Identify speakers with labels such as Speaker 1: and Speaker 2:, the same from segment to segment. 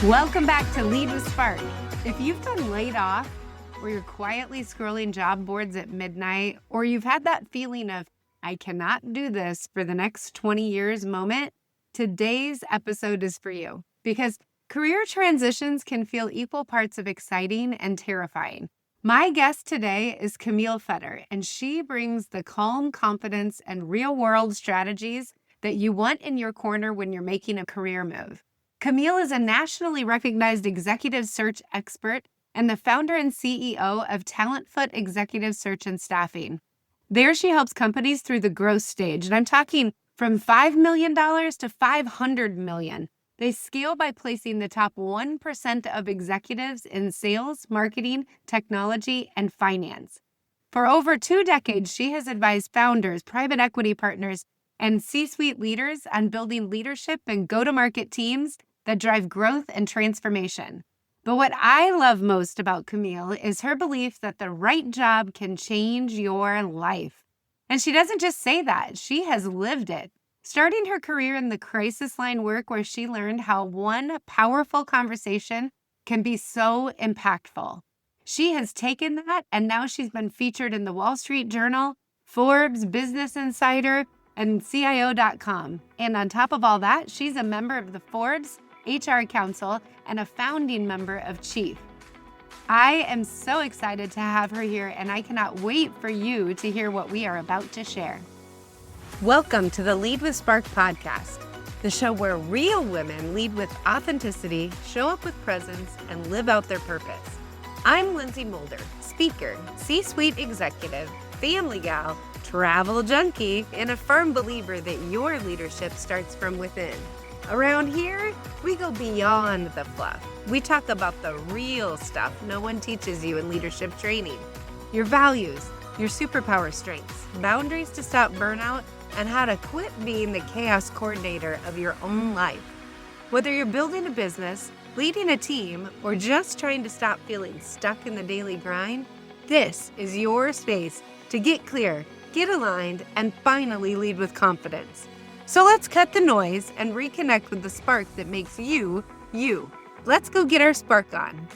Speaker 1: Welcome back to Lead with Spark. If you've been laid off, or you're quietly scrolling job boards at midnight, or you've had that feeling of, I cannot do this for the next 20 years moment, today's episode is for you. Because career transitions can feel equal parts of exciting and terrifying. My guest today is Camille Fetter, and she brings the calm confidence and real-world strategies that you want in your corner when you're making a career move. Camille is a nationally recognized executive search expert and the founder and CEO of Talentfoot Executive Search and Staffing. There she helps companies through the growth stage, and I'm talking from $5 million to $500 million. They scale by placing the top 1% of executives in sales, marketing, technology, and finance. For over 2 decades, she has advised founders, private equity partners, and C-suite leaders on building leadership and go-to-market teams that drive growth and transformation. But what I love most about Camille is her belief that the right job can change your life. And she doesn't just say that, she has lived it. Starting her career in the crisis line work where she learned how one powerful conversation can be so impactful. She has taken that and now she's been featured in the Wall Street Journal, Forbes, Business Insider, and CIO.com. And on top of all that, she's a member of the Forbes HR Council and a founding member of Chief. I am so excited to have her here, and I cannot wait for you to hear what we are about to share. Welcome to the Lead with Spark podcast, the show where real women lead with authenticity, show up with presence, and live out their purpose. I'm Lynsey Mulder, speaker, C-suite executive, family gal, travel junkie, and a firm believer that your leadership starts from within. Around here, we go beyond the fluff. We talk about the real stuff no one teaches you in leadership training. Your values, your superpower strengths, boundaries to stop burnout, and how to quit being the chaos coordinator of your own life. Whether you're building a business, leading a team, or just trying to stop feeling stuck in the daily grind, this is your space to get clear, get aligned, and finally lead with confidence. So let's cut the noise and reconnect with the spark that makes you, you. Let's go get our spark on.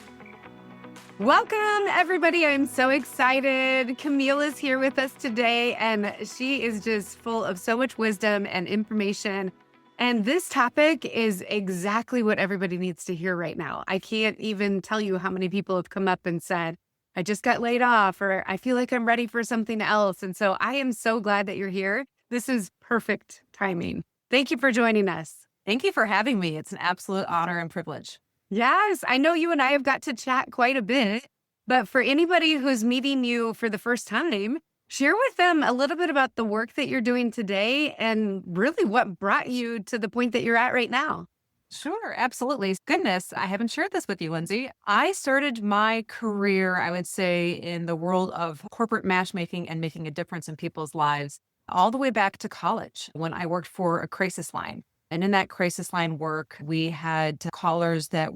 Speaker 1: Welcome, everybody. I'm so excited. Camille is here with us today, and she is just full of so much wisdom and information. And this topic is exactly what everybody needs to hear right now. I can't even tell you how many people have come up and said, I just got laid off, or I feel like I'm ready for something else. And so I am so glad that you're here. This is perfect timing. Thank you for joining us.
Speaker 2: Thank you for having me. It's an absolute honor and privilege.
Speaker 1: Yes, I know you and I have got to chat quite a bit, but for anybody who's meeting you for the first time, share with them a little bit about the work that you're doing today and really what brought you to the point that you're at right now.
Speaker 2: Sure, absolutely. Goodness, I haven't shared this with you, Lynsey. I started my career, I would say, in the world of corporate matchmaking and making a difference in people's lives all the way back to college when I worked for a crisis line. And in that crisis line work, we had callers that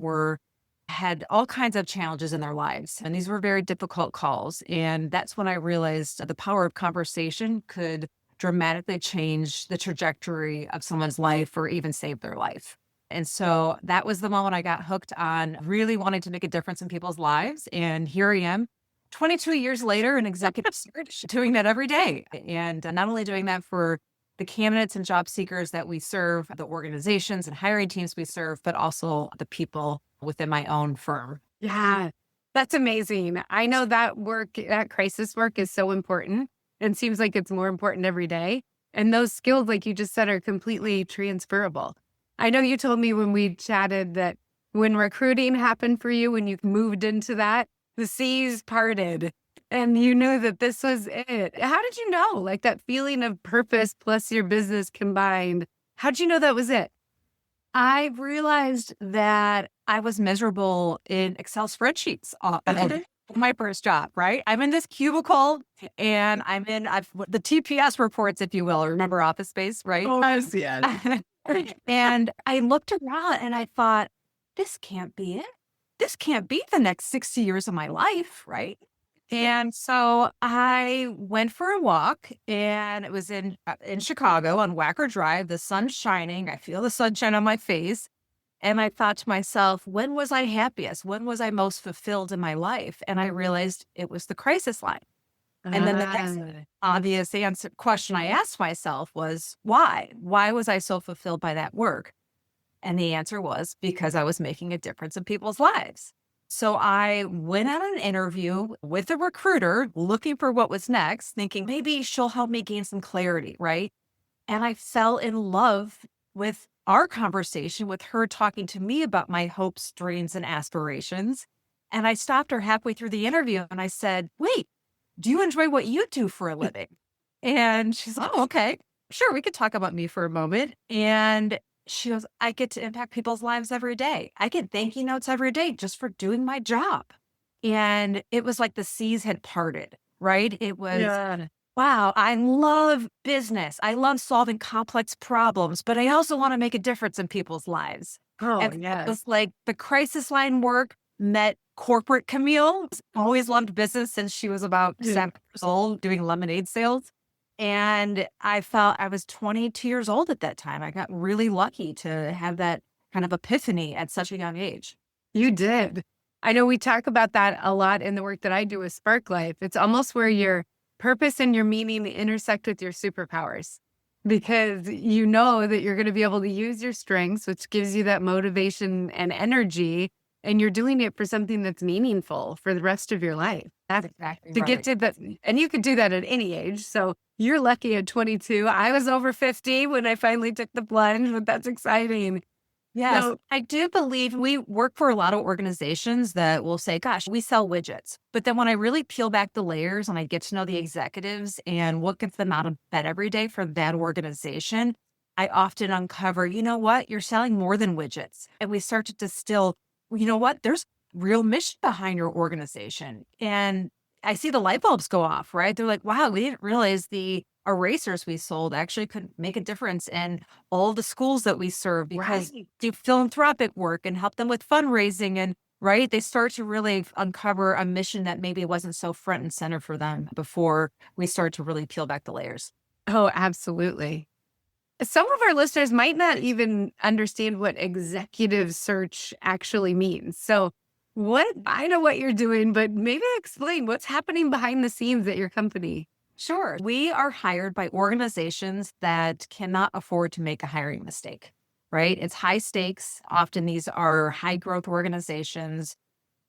Speaker 2: had all kinds of challenges in their lives. And these were very difficult calls. And that's when I realized the power of conversation could dramatically change the trajectory of someone's life or even save their life. And so that was the moment I got hooked on really wanting to make a difference in people's lives. And here I am, 22 years later in executive search, doing that every day. And not only doing that for the candidates and job seekers that we serve, the organizations and hiring teams we serve, but also the people within my own firm.
Speaker 1: Yeah, that's amazing. I know that work, that crisis work is so important and seems like it's more important every day. And those skills, like you just said, are completely transferable. I know you told me when we chatted that when recruiting happened for you, when you moved into that, the seas parted and you knew that this was it. How did you know? Like that feeling of purpose plus your business combined. How did you know that was it?
Speaker 2: I realized that I was miserable in Excel spreadsheets. My first job, right? I'm in this cubicle and I've the TPS reports, if you will. Remember Office Space, right?
Speaker 1: Oh, yes.
Speaker 2: And I looked around and I thought, this can't be it. This can't be the next 60 years of my life, right? And so I went for a walk, and it was in Chicago on Wacker Drive. The sun's shining. I feel the sunshine on my face. And I thought to myself, when was I happiest? When was I most fulfilled in my life? And I realized it was the crisis line. And then the next obvious question I asked myself was, why? Why was I so fulfilled by that work? And the answer was because I was making a difference in people's lives. So I went on an interview with a recruiter looking for what was next, thinking maybe she'll help me gain some clarity, right? And I fell in love with our conversation, with her talking to me about my hopes, dreams, and aspirations. And I stopped her halfway through the interview and I said, wait, do you enjoy what you do for a living? And she's like, oh, okay, sure. We could talk about me for a moment. And she goes, I get to impact people's lives every day. I get thank you notes every day just for doing my job. And it was like the seas had parted, right? It was, wow, I love business. I love solving complex problems, but I also want to make a difference in people's lives. And it was like the crisis line work met corporate Camille. Always loved business since she was about 7 years old doing lemonade sales. And I felt I was 22 years old at that time. I got really lucky to have that kind of epiphany at such a young age.
Speaker 1: You did. I know we talk about that a lot in the work that I do with Spark Life. It's almost where your purpose and your meaning intersect with your superpowers, because you know that you're going to be able to use your strengths, which gives you that motivation and energy. And you're doing it for something that's meaningful for the rest of your life.
Speaker 2: That's exactly
Speaker 1: to
Speaker 2: right.
Speaker 1: get to that. And you could do that at any age. So you're lucky at 22. I was over 50 when I finally took the plunge, but that's exciting.
Speaker 2: Yes,
Speaker 1: So,
Speaker 2: I do believe we work for a lot of organizations that will say, gosh, we sell widgets. But then when I really peel back the layers and I get to know the executives and what gets them out of bed every day for that organization, I often uncover, you know what, you're selling more than widgets. And we start to distill, you know what, there's real mission behind your organization. And I see the light bulbs go off, right? They're like, wow, we didn't realize the erasers we sold actually could make a difference in all the schools that we serve because do philanthropic work and help them with fundraising. And right, they start to really uncover a mission that maybe wasn't so front and center for them before we start to really peel back the layers.
Speaker 1: oh, absolutely. Some of our listeners might not even understand what executive search actually means. So I know what you're doing, but maybe explain what's happening behind the scenes at your company.
Speaker 2: Sure. We are hired by organizations that cannot afford to make a hiring mistake, right? It's high stakes. Often these are high growth organizations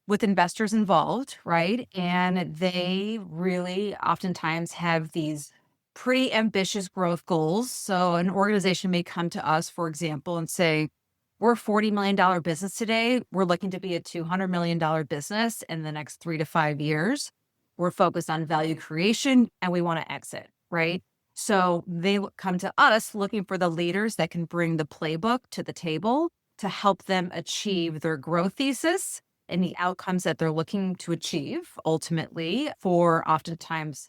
Speaker 2: with investors involved, right? And they really oftentimes have these pretty ambitious growth goals. So an organization may come to us, for example, and say, we're a $40 million business today. We're looking to be a $200 million business in the next 3 to 5 years. We're focused on value creation and we want to exit, right? So they come to us looking for the leaders that can bring the playbook to the table to help them achieve their growth thesis and the outcomes that they're looking to achieve ultimately for oftentimes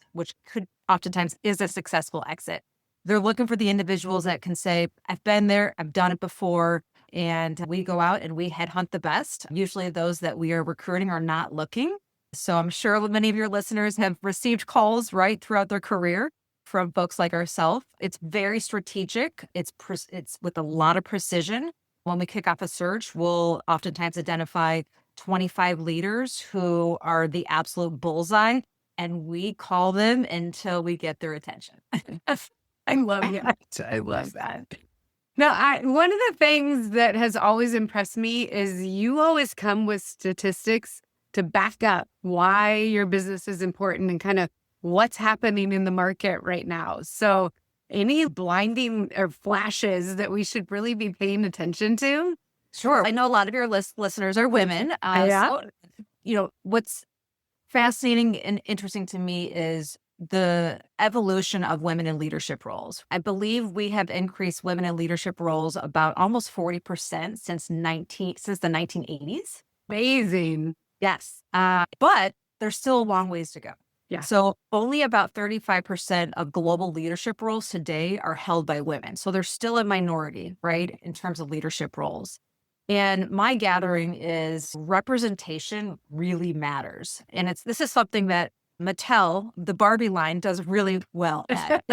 Speaker 2: is a successful exit. They're looking for the individuals that can say, I've been there, I've done it before. And we go out and we headhunt the best. Usually those that we are recruiting are not looking. So I'm sure many of your listeners have received calls right throughout their career from folks like ourselves. It's very strategic. It's with a lot of precision. When we kick off a search, we'll oftentimes identify 25 leaders who are the absolute bullseye, and we call them until we get their attention.
Speaker 1: I love that. I love that. Now, one of the things that has always impressed me is you always come with statistics to back up why your business is important and kind of what's happening in the market right now. So any blinding or flashes that we should really be paying attention to?
Speaker 2: Sure. I know a lot of your listeners are women. So, what's fascinating and interesting to me is the evolution of women in leadership roles. I believe we have increased women in leadership roles about almost 40% since the 1980s.
Speaker 1: Amazing.
Speaker 2: Yes. But there's still a long ways to go.
Speaker 1: Yeah.
Speaker 2: So only about 35% of global leadership roles today are held by women. So they're still a minority, right, in terms of leadership roles. And my gathering is representation really matters. And this is something that Mattel, the Barbie line, does really well at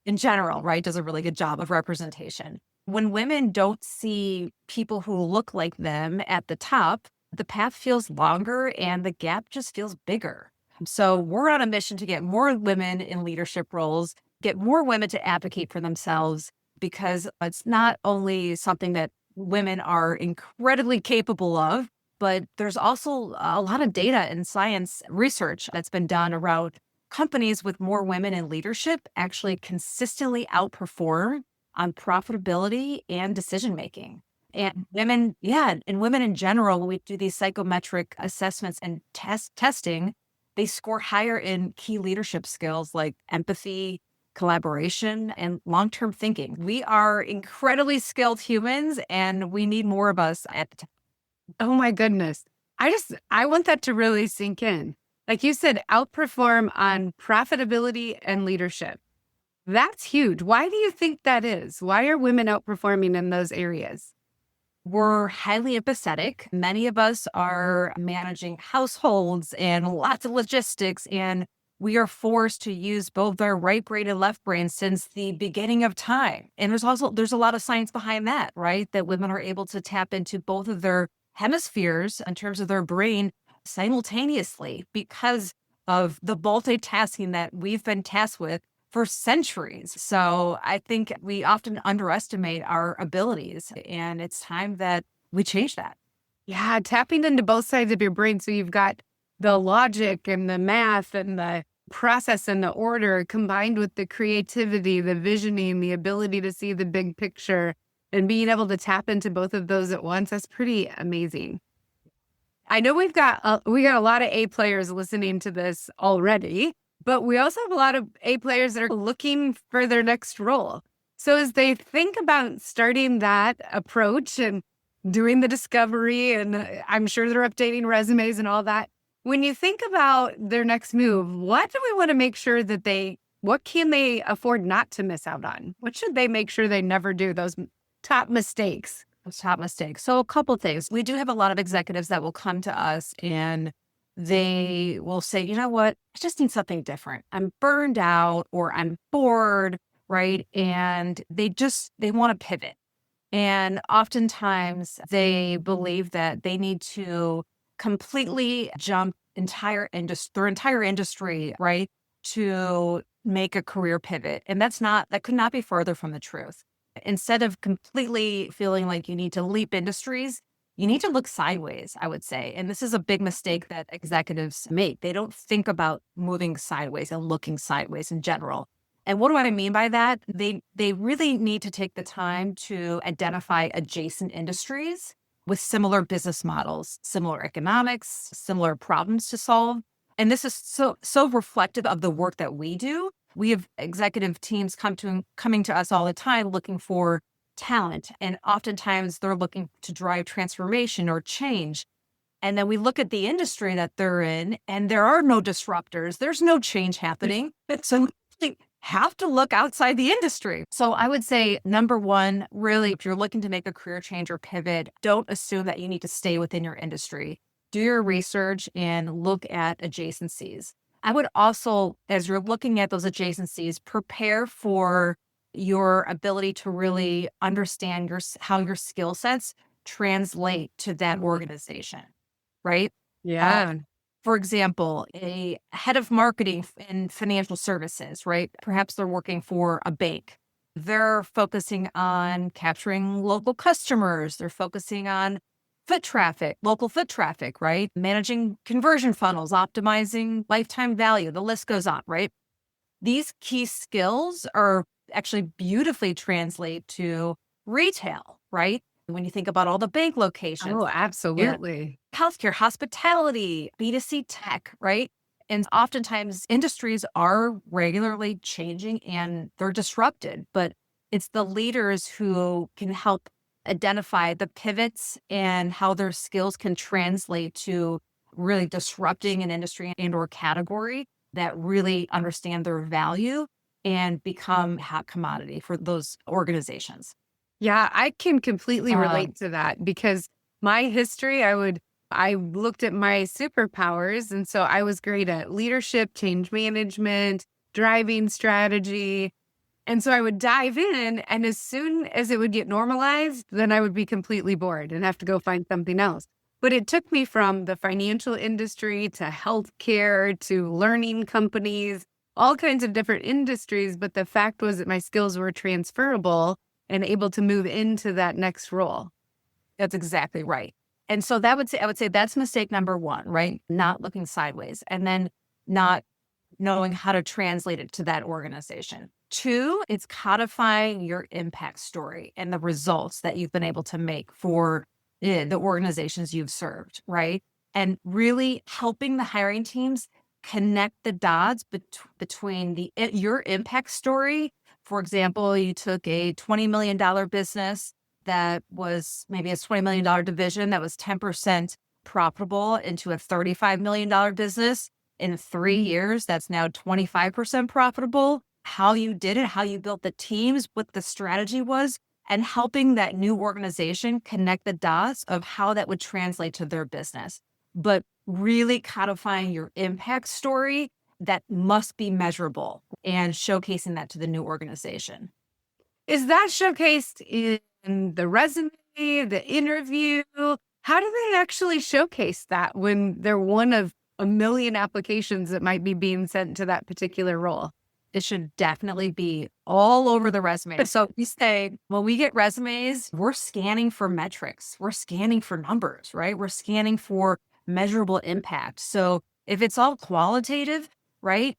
Speaker 2: in general, right? Does a really good job of representation. When women don't see people who look like them at the top, the path feels longer and the gap just feels bigger. So we're on a mission to get more women in leadership roles, get more women to advocate for themselves, because it's not only something that women are incredibly capable of, but there's also a lot of data and science research that's been done around companies with more women in leadership actually consistently outperform on profitability and decision making. And women, yeah, and women in general, when we do these psychometric assessments and testing, they score higher in key leadership skills like empathy, collaboration, and long-term thinking. We are incredibly skilled humans, and we need more of us at the top.
Speaker 1: Oh my goodness. I want that to really sink in. Like you said, outperform on profitability and leadership. That's huge. Why do you think that is? Why are women outperforming in those areas?
Speaker 2: We're highly empathetic. Many of us are managing households and lots of logistics, and we are forced to use both our right brain and left brain since the beginning of time. And there's a lot of science behind that, right? That women are able to tap into both of their hemispheres in terms of their brain simultaneously because of the multitasking that we've been tasked with for centuries. So I think we often underestimate our abilities, and it's time that we change that.
Speaker 1: Yeah, tapping into both sides of your brain. So you've got the logic and the math and the process and the order combined with the creativity, the visioning, the ability to see the big picture and being able to tap into both of those at once. That's pretty amazing. I know we got a lot of A players listening to this already, but we also have a lot of A players that are looking for their next role. So as they think about starting that approach and doing the discovery, and I'm sure they're updating resumes and all that, when you think about their next move, what do we want to make sure that what can they afford not to miss out on? What should they make sure they never do, those top mistakes?
Speaker 2: Top mistake. So a couple things. We do have a lot of executives that will come to us and they will say, you know what, I just need something different. I'm burned out or I'm bored, right? And they want to pivot. And oftentimes they believe that they need to completely jump their entire industry, right? To make a career pivot. And that could not be further from the truth. Instead of completely feeling like you need to leap industries, you need to look sideways, I would say. And this is a big mistake that executives make. They don't think about moving sideways and looking sideways in general. And what do I mean by that? They really need to take the time to identify adjacent industries with similar business models, similar economics, similar problems to solve. And this is so reflective of the work that we do. We have executive teams coming to us all the time looking for talent. And oftentimes they're looking to drive transformation or change. And then we look at the industry that they're in and there are no disruptors. There's no change happening. So we have to look outside the industry. So I would say, number one, really, if you're looking to make a career change or pivot, don't assume that you need to stay within your industry. Do your research and look at adjacencies. I would also, as you're looking at those adjacencies, prepare for your ability to really understand how your skill sets translate to that organization, right?
Speaker 1: Yeah.
Speaker 2: For example, a head of marketing in financial services, right? Perhaps they're working for a bank. They're focusing on capturing local customers. They're focusing on local foot traffic, right? Managing conversion funnels, optimizing lifetime value, the list goes on, right? These key skills are actually beautifully translate to retail, right? When you think about all the bank locations.
Speaker 1: Oh, absolutely.
Speaker 2: Yeah. Healthcare, hospitality, B2C tech, right? And oftentimes industries are regularly changing and they're disrupted, but it's the leaders who can help identify the pivots and how their skills can translate to really disrupting an industry and or category that really understand their value and become hot commodity for those organizations.
Speaker 1: Yeah, I can completely relate to that because my history, I looked at my superpowers. And so I was great at leadership, change management, driving strategy. And so I would dive in, and as soon as it would get normalized, then I would be completely bored and have to go find something else. But it took me from the financial industry to healthcare to learning companies, all kinds of different industries. But the fact was that my skills were transferable and able to move into that next role.
Speaker 2: That's exactly right. And so I would say that's mistake number one, right? Not looking sideways and then not knowing how to translate it to that organization. Two, it's codifying your impact story and the results that you've been able to make for the organizations you've served, right? And really helping the hiring teams connect the dots between your impact story. For example, you took a $20 million business that was maybe a $20 million division that was 10% profitable into a $35 million business. In 3 years, that's now 25% profitable. How you did it, how you built the teams, what the strategy was, and helping that new organization connect the dots of how that would translate to their business. But really codifying your impact story that must be measurable and showcasing that to the new organization.
Speaker 1: Is that showcased in the resume, the interview? How do they actually showcase that when they're one of a million applications that might be being sent to that particular role?
Speaker 2: It should definitely be all over the resume. So we say, when we get resumes, we're scanning for metrics. We're scanning for numbers, right? We're scanning for measurable impact. So if it's all qualitative, right,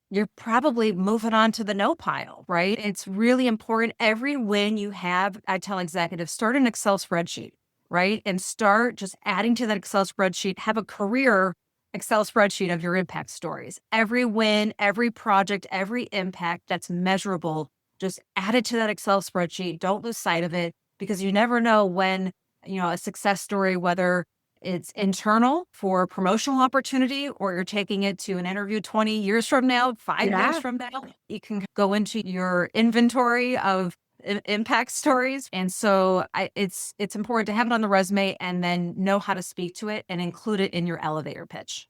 Speaker 2: you're probably moving on to the no pile, right? It's really important. Every win you have, I tell executives, start an Excel spreadsheet, right? And start just adding to that Excel spreadsheet, have a career Excel spreadsheet of your impact stories. Every win, every project, every impact that's measurable, just add it to that Excel spreadsheet. Don't lose sight of it, because you never know when, a success story, whether it's internal for a promotional opportunity or you're taking it to an interview 20 years from now, 5 years from now, you can go into your inventory of impact stories. And so it's important to have it on the resume and then know how to speak to it and include it in your elevator pitch.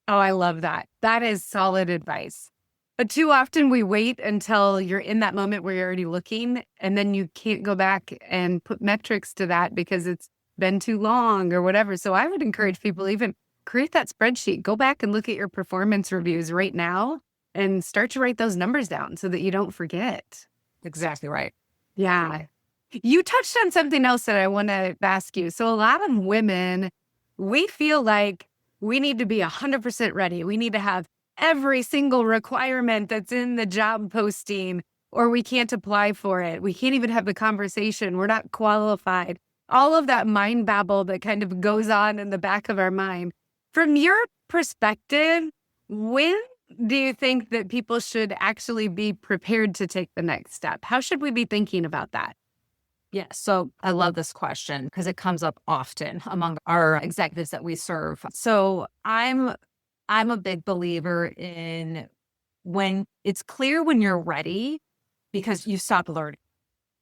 Speaker 1: Oh, I love that. That is solid advice. But too often we wait until you're in that moment where you're already looking, and then you can't go back and put metrics to that because it's been too long or whatever. So I would encourage people, even create that spreadsheet, go back and look at your performance reviews right now and start to write those numbers down so that you don't forget.
Speaker 2: Exactly right.
Speaker 1: Yeah. You touched on something else that I want to ask you. So a lot of women, we feel like we need to be 100% ready. We need to have every single requirement that's in the job posting, or we can't apply for it. We can't even have the conversation. We're not qualified. All of that mind babble that kind of goes on in the back of our mind. From your perspective, when do you think that people should actually be prepared to take the next step? How should we be thinking about that?
Speaker 2: Yeah, so I love this question because it comes up often among our executives that we serve. So I'm a big believer in when it's clear when you're ready because you stop learning,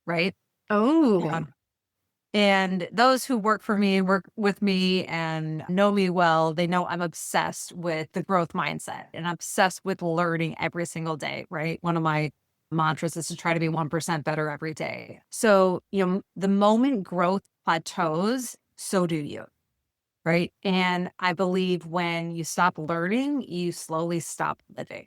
Speaker 2: right?
Speaker 1: Oh,
Speaker 2: And those who work with me and know me well, they know I'm obsessed with the growth mindset and I'm obsessed with learning every single day, right? One of my mantras is to try to be 1% better every day. So, the moment growth plateaus, so do you, right? And I believe when you stop learning, you slowly stop living.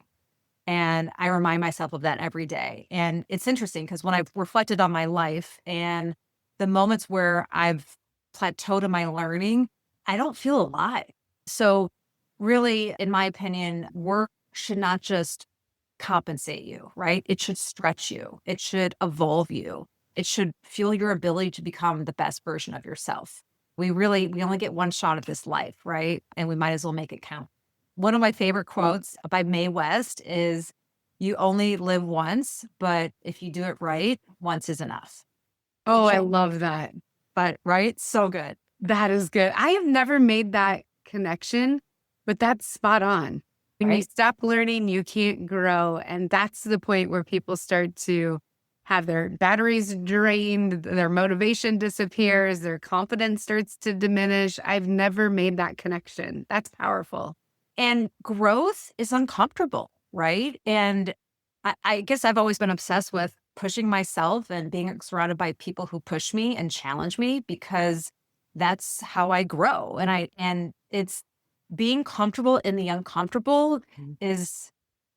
Speaker 2: And I remind myself of that every day. And it's interesting because when I've reflected on my life and the moments where I've plateaued in my learning, I don't feel alive. So really, in my opinion, work should not just compensate you, right? It should stretch you. It should evolve you. It should fuel your ability to become the best version of yourself. We only get one shot at this life, right? And we might as well make it count. One of my favorite quotes by Mae West is, "You only live once, but if you do it right, once is enough."
Speaker 1: oh, I love that.
Speaker 2: But right? So good.
Speaker 1: That is good. I have never made that connection, but that's spot on. When you
Speaker 2: Right?
Speaker 1: stop learning, you can't grow. And that's the point where people start to have their batteries drained, their motivation disappears, their confidence starts to diminish. I've never made that connection. That's powerful.
Speaker 2: And growth is uncomfortable, right? And I guess I've always been obsessed with pushing myself and being surrounded by people who push me and challenge me, because that's how I grow. And it's being comfortable in the uncomfortable is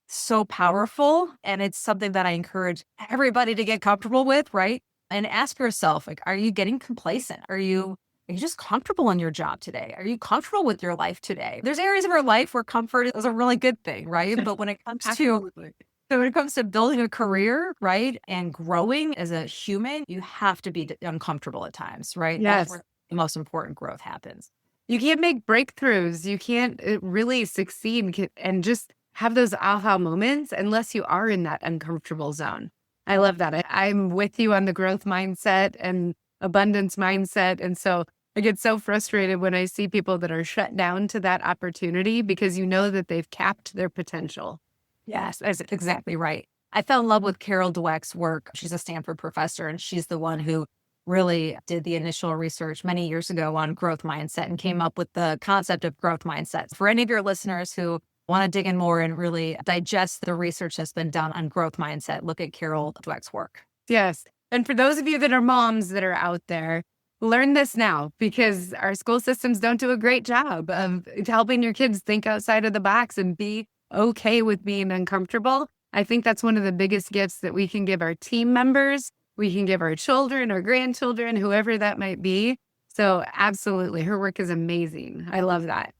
Speaker 2: so powerful. And it's something that I encourage everybody to get comfortable with, right? And ask yourself, like, are you getting complacent? Are you just comfortable in your job today? Are you comfortable with your life today? There's areas of our life where comfort is a really good thing, right? But when it comes to building a career, right, and growing as a human, you have to be uncomfortable at times, right? That's
Speaker 1: Yes.
Speaker 2: where the most important growth happens.
Speaker 1: You can't make breakthroughs. You can't really succeed and just have those aha moments unless you are in that uncomfortable zone. I love that. I'm with you on the growth mindset and abundance mindset. And so I get so frustrated when I see people that are shut down to that opportunity because you know that they've capped their potential.
Speaker 2: Yes, that's exactly right. I fell in love with Carol Dweck's work. She's a Stanford professor, and she's the one who really did the initial research many years ago on growth mindset and came up with the concept of growth mindset. For any of your listeners who want to dig in more and really digest the research that's been done on growth mindset, look at Carol Dweck's work.
Speaker 1: Yes. And for those of you that are moms that are out there, learn this now, because our school systems don't do a great job of helping your kids think outside of the box and be okay with being uncomfortable. I think that's one of the biggest gifts that we can give our team members. We can give our children, our grandchildren, whoever that might be. So absolutely, her work is amazing. I love that.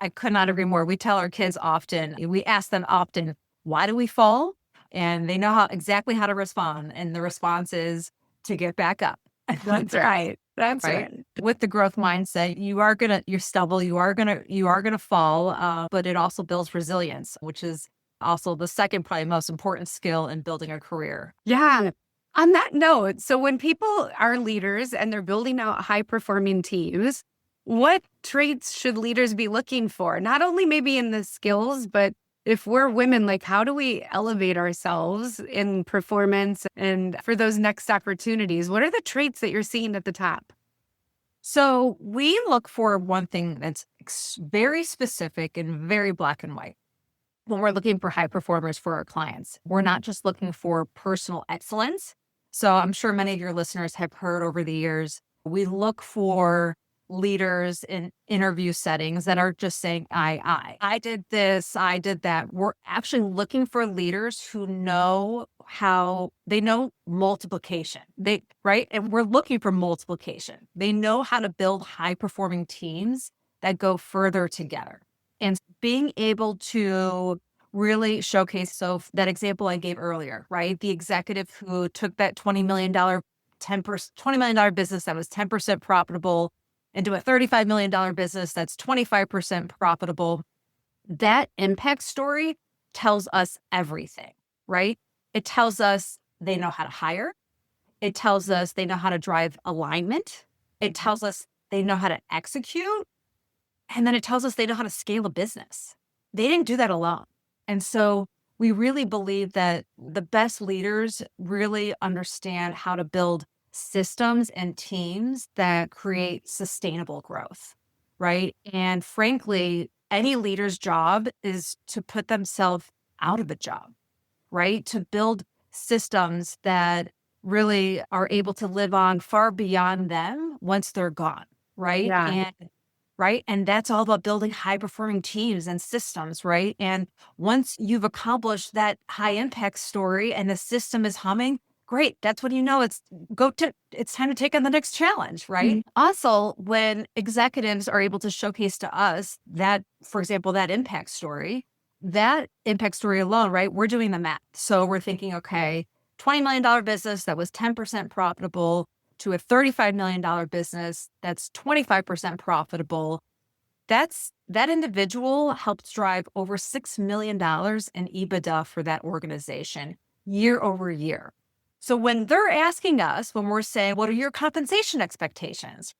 Speaker 2: I could not agree more. We tell our kids often, we ask them often, why do we fall? And they know exactly how to respond. And the response is to get back up.
Speaker 1: That's right. That's right.
Speaker 2: With the growth mindset, you stumble, you are gonna fall, but it also builds resilience, which is also the second, probably most important skill in building a career.
Speaker 1: Yeah. On that note, so when people are leaders and they're building out high performing teams, what traits should leaders be looking for? Not only maybe in the skills, but if we're women, like, how do we elevate ourselves in performance and for those next opportunities? What are the traits that you're seeing at the top?
Speaker 2: So we look for one thing that's very specific and very black and white. When we're looking for high performers for our clients, we're not just looking for personal excellence. So I'm sure many of your listeners have heard over the years, we look for leaders in interview settings that are just saying, I did this, I did that. We're actually looking for leaders who know multiplication. Right? And we're looking for multiplication. They know how to build high performing teams that go further together. And being able to really showcase, so that example I gave earlier, right? The executive who took that $20 million business that was 10% profitable into a $35 million business that's 25% profitable. That impact story tells us everything, right? It tells us they know how to hire. It tells us they know how to drive alignment. It tells us they know how to execute. And then it tells us they know how to scale a business. They didn't do that alone. And so we really believe that the best leaders really understand how to build systems and teams that create sustainable growth, right? And frankly, any leader's job is to put themselves out of a job, right? To build systems that really are able to live on far beyond them once they're gone, right?
Speaker 1: Yeah.
Speaker 2: And that's all about building high performing teams and systems, right? And once you've accomplished that high impact story and the system is humming, great. That's when you know it's time to take on the next challenge, right?
Speaker 1: Mhm.
Speaker 2: Also, when executives are able to showcase to us that, for example, that impact story alone, right? We're doing the math. So we're thinking, okay, $20 million business that was 10% profitable to a $35 million business that's 25% profitable. That individual helps drive over $6 million in EBITDA for that organization year over year. So when they're asking us, when we're saying, what are your compensation expectations?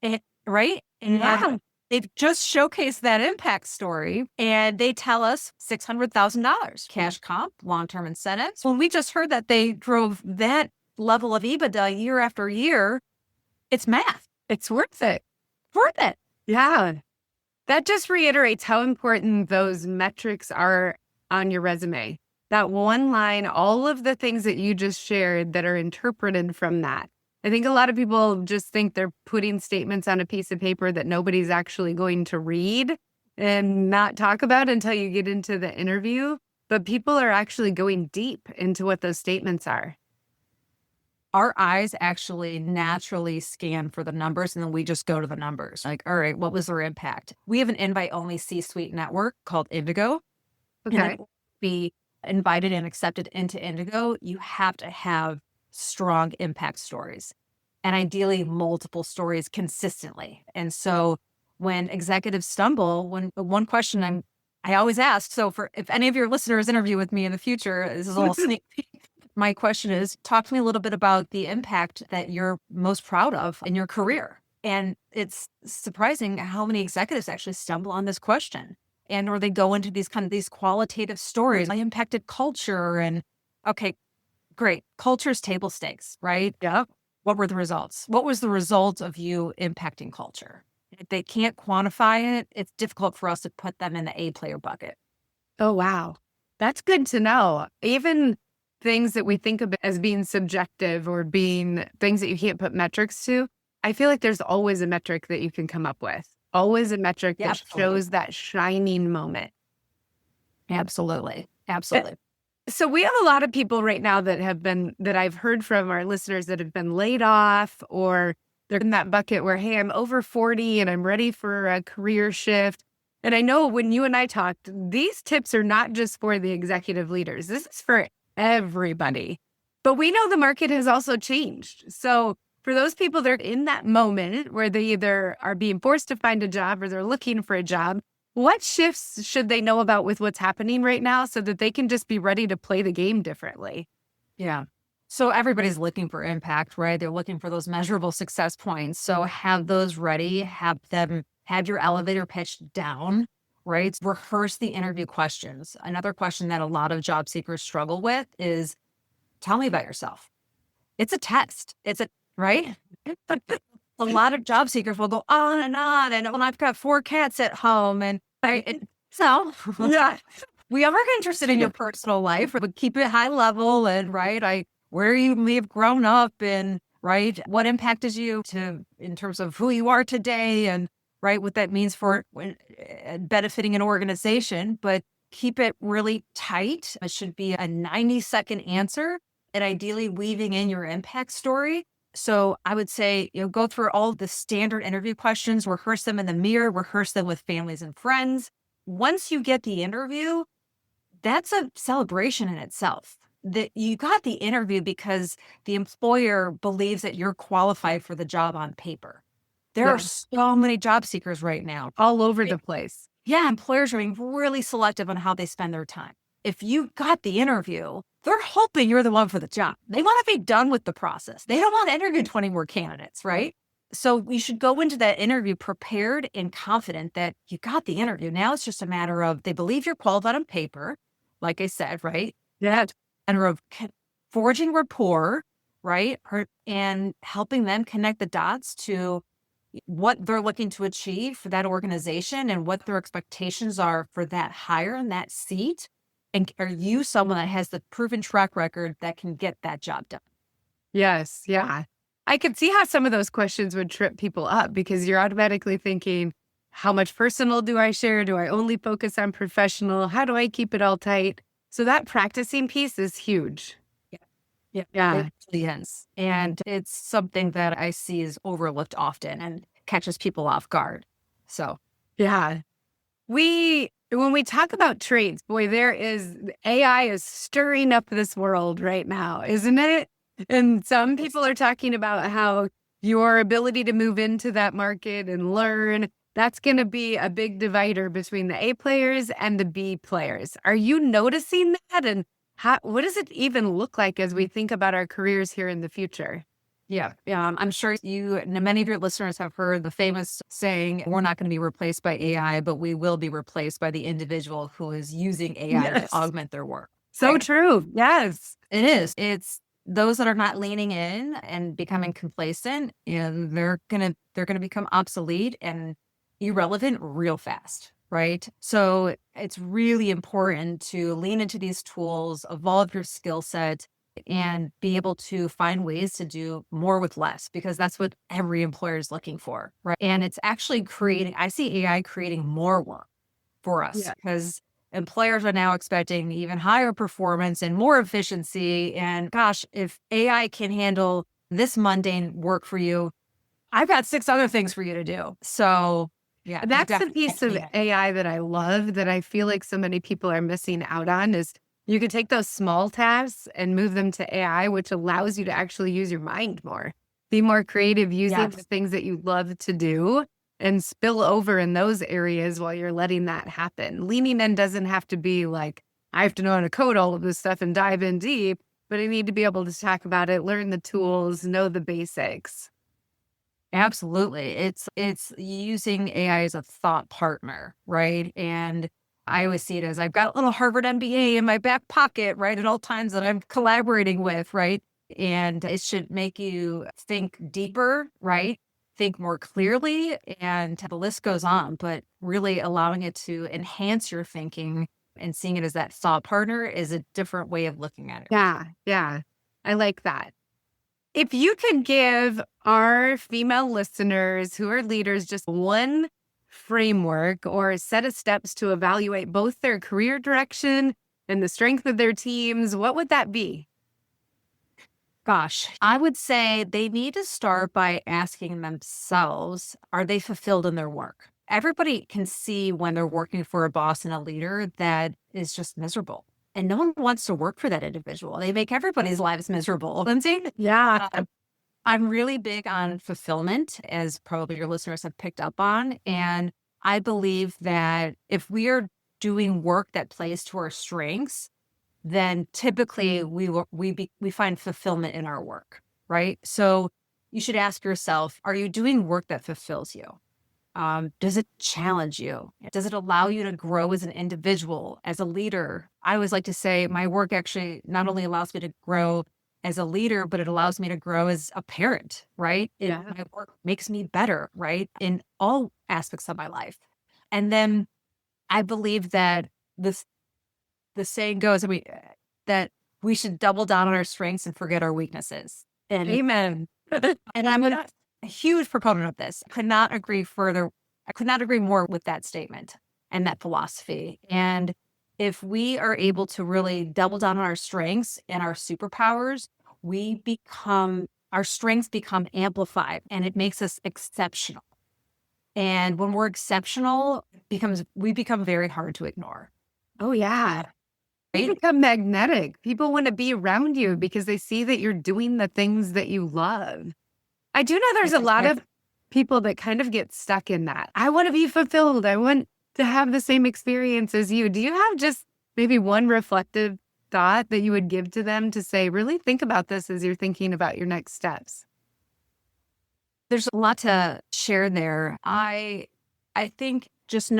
Speaker 2: Right? And they've just showcased that impact story and they tell us $600,000 cash comp, long-term incentives. When we just heard that they drove that level of EBITDA year after year, it's math.
Speaker 1: It's worth it.
Speaker 2: Worth it.
Speaker 1: Yeah. That just reiterates how important those metrics are on your resume. that one line, all of the things that you just shared that are interpreted from that. I think a lot of people just think they're putting statements on a piece of paper that nobody's actually going to read and not talk about until you get into the interview. But people are actually going deep into what those statements are.
Speaker 2: Our eyes actually naturally scan for the numbers, and then we just go to the numbers. Like, all right, what was their impact? We have an invite-only C-suite network called Indigo. And
Speaker 1: Okay.
Speaker 2: to be invited and accepted into Indigo, you have to have strong impact stories, and ideally multiple stories consistently. And so when executives stumble, when one question I always ask, so for if any of your listeners interview with me in the future, this is a little sneak peek. My question is, talk to me a little bit about the impact that you're most proud of in your career. And it's surprising how many executives actually stumble on this question. And or they go into these qualitative stories. I impacted culture, and okay, great. Culture's table stakes, right?
Speaker 1: Yeah.
Speaker 2: What were the results? What was the result of you impacting culture? If they can't quantify it, it's difficult for us to put them in the A player bucket.
Speaker 1: Oh, wow. That's good to know. Even things that we think of as being subjective or being things that you can't put metrics to, I feel like there's always a metric that you can come up with, always a metric
Speaker 2: Yeah,
Speaker 1: that
Speaker 2: absolutely.
Speaker 1: shows that shining moment.
Speaker 2: Absolutely. Absolutely.
Speaker 1: So we have a lot of people right now that I've heard from our listeners that have been laid off, or they're in that bucket where, hey, I'm over 40 and I'm ready for a career shift. And I know when you and I talked, these tips are not just for the executive leaders. This is for everybody. But we know the market has also changed. So for those people that are in that moment where they either are being forced to find a job or they're looking for a job, what shifts should they know about with what's happening right now so that they can just be ready to play the game differently?
Speaker 2: Yeah. So everybody's looking for impact, right? They're looking for those measurable success points. So have those ready, have your elevator pitch down, right? Rehearse the interview questions. Another question that a lot of job seekers struggle with is, tell me about yourself. It's a test. Right? A lot of job seekers will go on and on. And well, I've got 4 cats at home. So
Speaker 1: Yeah.
Speaker 2: we are interested in your personal life, but keep it high level and right. Where you may have grown up and right. What impacted you in terms of who you are today and right. What that means for benefiting an organization, but keep it really tight. It should be a 90-second answer and ideally weaving in your impact story. So I would say, go through all the standard interview questions, rehearse them in the mirror, rehearse them with families and friends. Once you get the interview, that's a celebration in itself. That you got the interview because the employer believes that you're qualified for the job on paper. There
Speaker 1: Yeah.
Speaker 2: are so many job seekers right now.
Speaker 1: All over the place.
Speaker 2: Yeah, employers are being really selective on how they spend their time. If you got the interview, they're hoping you're the one for the job. They want to be done with the process. They don't want to interview 20 more candidates, right? So you should go into that interview prepared and confident that you got the interview. Now it's just a matter of they believe you're qualified on paper, like I said, right?
Speaker 1: Yeah.
Speaker 2: And of forging rapport, right? And helping them connect the dots to what they're looking to achieve for that organization and what their expectations are for that hire and that seat. And are you someone that has the proven track record that can get that job done?
Speaker 1: Yes. Yeah. I could see how some of those questions would trip people up because you're automatically thinking, how much personal do I share? Do I only focus on professional? How do I keep it all tight? So that practicing piece is huge.
Speaker 2: Yeah.
Speaker 1: Yeah.
Speaker 2: It really is. And it's something that I see is overlooked often and catches people off guard. So,
Speaker 1: Yeah. When we talk about traits, boy, AI is stirring up this world right now, isn't it? And some people are talking about how your ability to move into that market and learn, that's going to be a big divider between the A players and the B players. Are you noticing that? And what does it even look like as we think about our careers here in the future?
Speaker 2: yeah. I'm sure many of your listeners have heard the famous saying, we're not going to be replaced by AI, but we will be replaced by the individual who is using AI
Speaker 1: Yes.
Speaker 2: to augment their work.
Speaker 1: So
Speaker 2: Right?
Speaker 1: true. Yes.
Speaker 2: It is. It's those that are not leaning in and becoming complacent, and they're gonna become obsolete and irrelevant real fast. right? So it's really important to lean into these tools, evolve your skill set, and be able to find ways to do more with less, because that's what every employer is looking for, right? And it's actually creating, I see AI creating more work for us
Speaker 1: Yeah.
Speaker 2: because employers are now expecting even higher performance and more efficiency. And gosh, if AI can handle this mundane work for you, I've got 6 other things for you to do. So yeah, you
Speaker 1: That's the piece
Speaker 2: definitely
Speaker 1: of
Speaker 2: need it.
Speaker 1: AI that I love that I feel like so many people are missing out on is you can take those small tasks and move them to AI, which allows you to actually use your mind more, be more creative using the
Speaker 2: Yes.
Speaker 1: things that you love to do and spill over in those areas while you're letting that happen. Leaning in doesn't have to be like, I have to know how to code all of this stuff and dive in deep, but I need to be able to talk about it, learn the tools, know the basics.
Speaker 2: Absolutely. It's using AI as a thought partner, right? And I always see it as I've got a little Harvard MBA in my back pocket, right? At all times that I'm collaborating with, right? And it should make you think deeper, right? Think more clearly, and the list goes on, but really allowing it to enhance your thinking and seeing it as that thought partner is a different way of looking at it.
Speaker 1: Yeah, yeah. I like that. If you could give our female listeners who are leaders just one framework or a set of steps to evaluate both their career direction and the strength of their teams, what would that be?
Speaker 2: Gosh, I would say they need to start by asking themselves, are they fulfilled in their work? Everybody can see when they're working for a boss and a leader that is just miserable. And no one wants to work for that individual. They make everybody's lives miserable. Lynsey,
Speaker 1: Yeah.
Speaker 2: I'm really big on fulfillment, as probably your listeners have picked up on. And I believe that if we are doing work that plays to our strengths, then typically we find fulfillment in our work, right? So you should ask yourself, are you doing work that fulfills you? Does it challenge you? Does it allow you to grow as an individual, as a leader? I always like to say my work actually not only allows me to grow as a leader, but it allows me to grow as a parent, right?
Speaker 1: Yeah.
Speaker 2: My work makes me better, right? In all aspects of my life. And then I believe that this the saying goes that we should double down on our strengths and forget our weaknesses.
Speaker 1: Amen.
Speaker 2: And I'm a huge proponent of this. I could not agree further. I could not agree more with that statement and that philosophy. And if we are able to really double down on our strengths and our superpowers, our strengths become amplified and it makes us exceptional. And when we're exceptional, we become very hard to ignore.
Speaker 1: Oh, yeah. You
Speaker 2: Right?
Speaker 1: become magnetic. People want to be around you because they see that you're doing the things that you love. I do know there's a lot of people that kind of get stuck in that. I want to be fulfilled. I want to have the same experience as you. Do you have just maybe one reflective thought that you would give to them to say, really think about this as you're thinking about your next steps?
Speaker 2: There's a lot to share there. I think just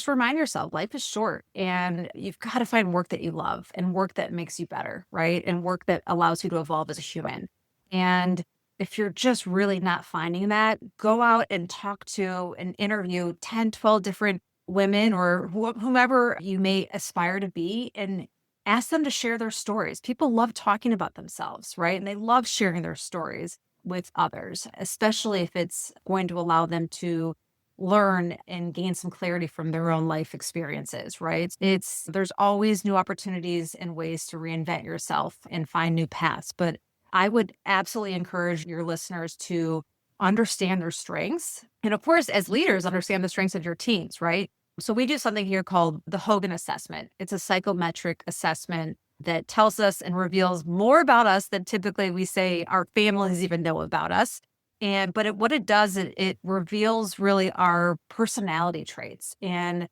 Speaker 2: remind yourself life is short and you've got to find work that you love and work that makes you better, right? And work that allows you to evolve as a human. And if you're just really not finding that, go out and talk to and interview 10, 12 different women or whomever you may aspire to be and ask them to share their stories. People love talking about themselves, right? And they love sharing their stories with others, especially if it's going to allow them to learn and gain some clarity from their own life experiences, right? There's always new opportunities and ways to reinvent yourself and find new paths. But I would absolutely encourage your listeners to understand their strengths. And of course, as leaders, understand the strengths of your teams, right? So we do something here called the Hogan assessment. It's a psychometric assessment that tells us and reveals more about us than typically we say our families even know about us. What it does, it reveals really our personality traits and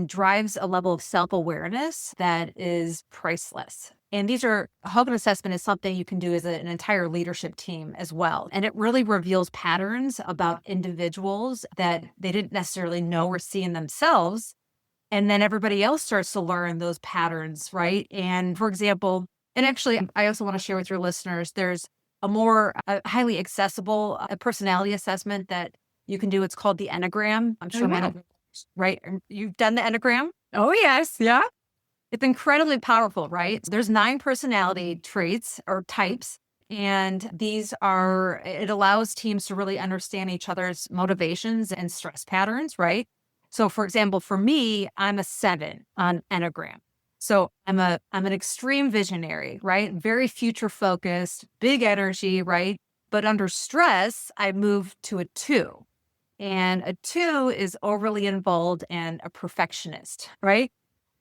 Speaker 2: drives a level of self-awareness that is priceless. And Hogan assessment is something you can do as an entire leadership team as well. And it really reveals patterns about individuals that they didn't necessarily know or see in themselves. And then everybody else starts to learn those patterns, right? And for example, and actually, I also want to share with your listeners, there's a more highly accessible personality assessment that you can do. It's called the Enneagram. I'm
Speaker 1: Oh,
Speaker 2: sure
Speaker 1: yeah.
Speaker 2: right? You've done the Enneagram.
Speaker 1: Oh, yes. Yeah.
Speaker 2: It's incredibly powerful, right? There's 9 personality traits or types. And it allows teams to really understand each other's motivations and stress patterns, right? So for example, for me, I'm a 7 on Enneagram. So I'm an extreme visionary, right? Very future focused, big energy, right? But under stress, I move to a 2. And a 2 is overly involved and a perfectionist, right?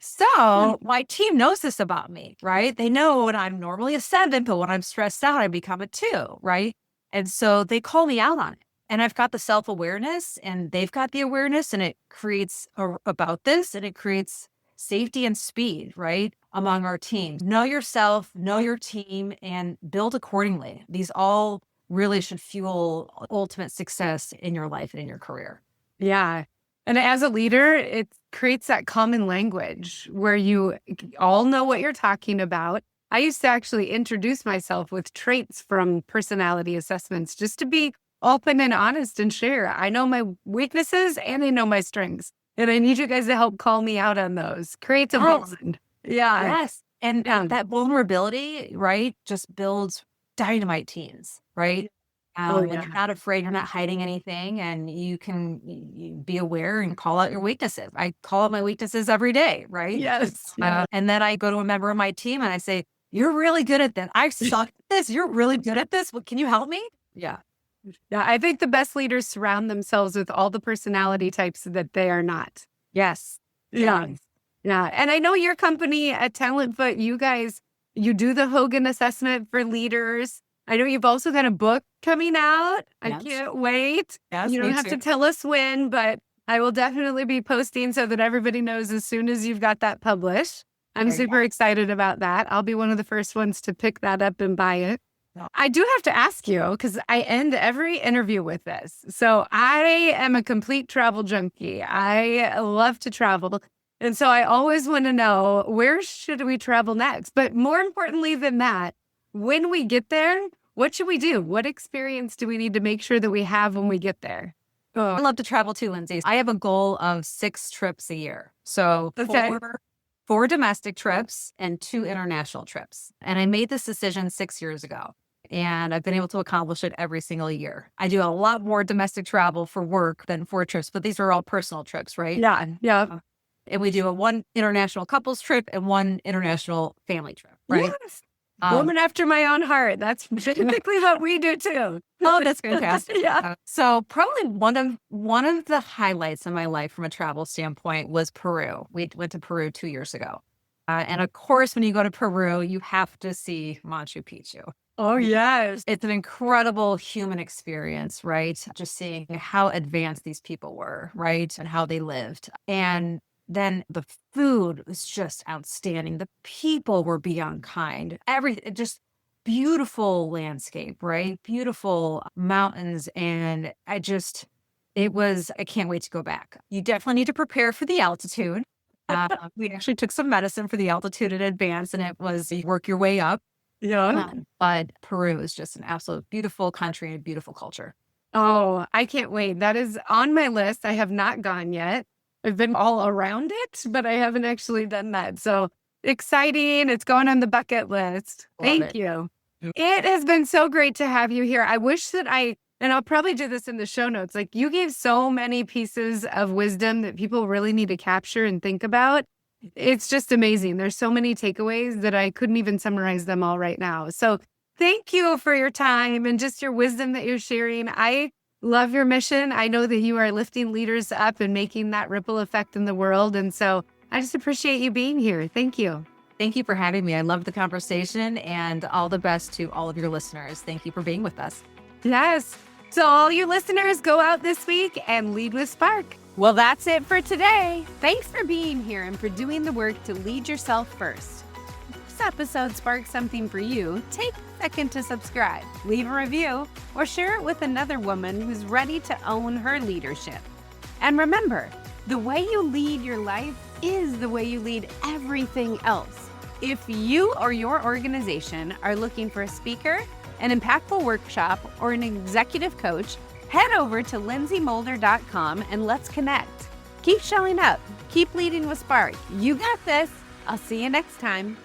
Speaker 2: So my team knows this about me, right? They know when I'm normally a 7, but when I'm stressed out, I become a 2, right? And so they call me out on it. And I've got the self-awareness and they've got the awareness, and it creates about this, and it creates safety and speed, right? Among our team. Know yourself, know your team, and build accordingly. These all really should fuel ultimate success in your life and in your career.
Speaker 1: Yeah. And as a leader, it creates that common language where you all know what you're talking about. I used to actually introduce myself with traits from personality assessments just to be open and honest and share. I know my weaknesses and I know my strengths. And I need you guys to help call me out on those. Creates a bond. Yeah.
Speaker 2: Yes. And that vulnerability, right, just builds dynamite teams, right? When you're not afraid, you're not hiding anything, and you can be aware and call out your weaknesses. I call out my weaknesses every day, right?
Speaker 1: Yes.
Speaker 2: And then I go to a member of my team and I say, "You're really good at that. I suck at this. You're really good at this. Well, can you help me?"
Speaker 1: Yeah. Yeah. I think the best leaders surround themselves with all the personality types that they are not.
Speaker 2: Yes.
Speaker 1: Yeah. Yeah. And I know your company at Talentfoot, you do the Hogan assessment for leaders. I know you've also got a book coming out. I can't wait.
Speaker 2: Yes,
Speaker 1: you don't have to tell us when, but I will definitely be posting so that everybody knows as soon as you've got that published. I'm super excited about that. I'll be one of the first ones to pick that up and buy it. I do have to ask you, because I end every interview with this. So I am a complete travel junkie. I love to travel. And so I always want to know, where should we travel next? But more importantly than that, when we get there, what should we do? What experience do we need to make sure that we have when we get there?
Speaker 2: I love to travel too, Lynsey. I have a goal of 6 trips a year. So 4 domestic trips and 2 international trips. And I made this decision 6 years ago, and I've been able to accomplish it every single year. I do a lot more domestic travel for work than 4 trips, but these are all personal trips, right?
Speaker 1: Yeah. Yeah.
Speaker 2: And we do 1 international couples trip and 1 international family trip, right?
Speaker 1: Yes. Woman after my own heart. That's typically what we do too.
Speaker 2: Oh, that's fantastic.
Speaker 1: Yeah.
Speaker 2: So probably one of the highlights of my life from a travel standpoint was Peru. We went to Peru 2 years ago. And of course, when you go to Peru, you have to see Machu Picchu.
Speaker 1: Oh, yes.
Speaker 2: It's an incredible human experience, right? Just seeing how advanced these people were, right? And how they lived. And then the food was just outstanding. The people were beyond kind. Everything, just beautiful landscape, right? Beautiful mountains. And I can't wait to go back. You definitely need to prepare for the altitude. We actually took some medicine for the altitude in advance, and it was you work your way up.
Speaker 1: Yeah.
Speaker 2: But Peru is just an absolute beautiful country and a beautiful culture.
Speaker 1: Oh, I can't wait. That is on my list. I have not gone yet. I've been all around it, but I haven't actually done that. So exciting. It's going on the bucket list. Thank you. It has been so great to have you here. I wish that and I'll probably do this in the show notes, like you gave so many pieces of wisdom that people really need to capture and think about. It's just amazing. There's so many takeaways that I couldn't even summarize them all right now. So thank you for your time and just your wisdom that you're sharing. I love your mission. I know that you are lifting leaders up and making that ripple effect in the world. And so I just appreciate you being here. Thank you.
Speaker 2: Thank you for having me. I love the conversation, and all the best to all of your listeners. Thank you for being with us.
Speaker 1: Yes. So all you listeners, go out this week and lead with spark. Well, that's it for today. Thanks for being here and for doing the work to lead yourself first. If this episode sparked something for you, take a second to subscribe, leave a review, or share it with another woman who's ready to own her leadership. And remember, the way you lead your life is the way you lead everything else. If you or your organization are looking for a speaker, an impactful workshop, or an executive coach, head over to lynseymoulder.com and let's connect. Keep showing up. Keep leading with spark. You got this. I'll see you next time.